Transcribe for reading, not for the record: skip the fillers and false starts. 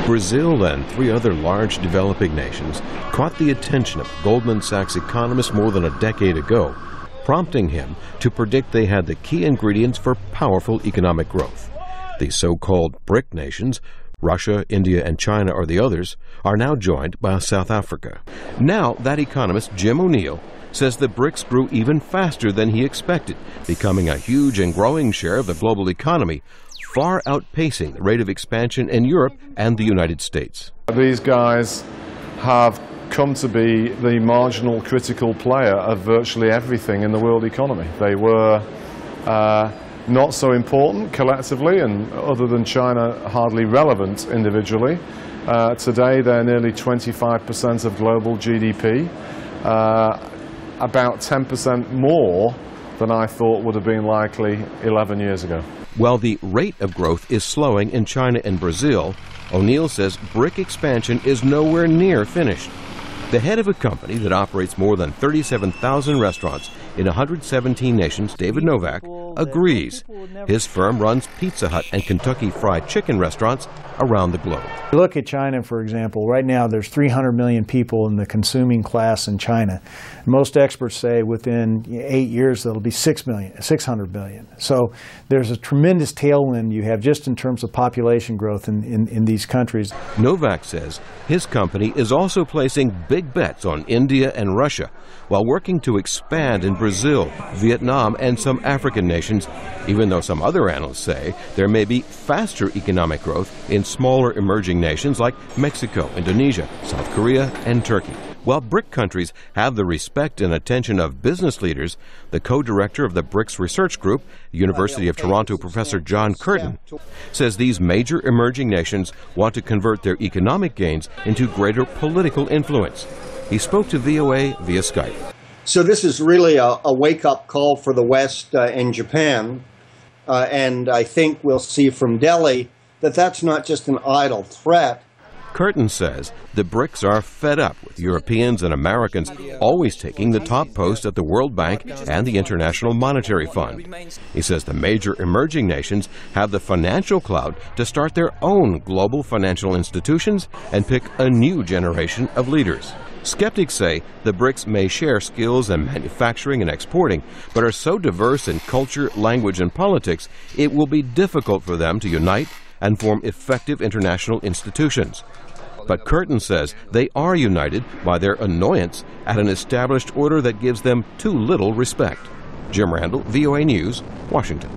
Brazil and 3 other large developing nations caught the attention of Goldman Sachs economist more than a decade ago, prompting him to predict they had the key ingredients for powerful economic growth. The so-called BRIC nations, Russia, India, and China are the others, are now joined by South Africa. Now, that economist, Jim O'Neill, says the BRICS grew even faster than he expected, becoming a huge and growing share of the global economy, far outpacing the rate of expansion in Europe and the United States. These guys have come to be the marginal critical player of virtually everything in the world economy. They were not so important collectively, and other than China, hardly relevant individually. Today they're nearly 25% of global GDP, about 10% more than I thought would have been likely 11 years ago. While the rate of growth is slowing in China and Brazil, O'Neill says BRIC expansion is nowhere near finished. The head of a company that operates more than 37,000 restaurants in 117 nations, David Novak, agrees. His firm runs Pizza Hut and Kentucky Fried Chicken restaurants around the globe. Look at China, for example. Right now there's 300 million people in the consuming class in China. Most experts say within 8 years there'll be 600 million. So there's a tremendous tailwind you have just in terms of population growth in these countries. Novak says his company is also placing big bets on India and Russia while working to expand in Brazil, Vietnam, and some African nations, even though some other analysts say there may be faster economic growth in smaller emerging nations like Mexico, Indonesia, South Korea, and Turkey. While BRIC countries have the respect and attention of business leaders, the co-director of the BRICS Research Group, University of Toronto professor John Curtin, says these major emerging nations want to convert their economic gains into greater political influence. He spoke to VOA via Skype. So this is really a wake-up call for the West and Japan, and I think we'll see from Delhi that that's not just an idle threat. Curtin says the BRICS are fed up with Europeans and Americans always taking the top post at the World Bank and the International Monetary Fund. He says the major emerging nations have the financial clout to start their own global financial institutions and pick a new generation of leaders. Skeptics say the BRICS may share skills in manufacturing and exporting, but are so diverse in culture, language, and politics, it will be difficult for them to unite and form effective international institutions. But Curtin says they are united by their annoyance at an established order that gives them too little respect. Jim Randall, VOA News, Washington.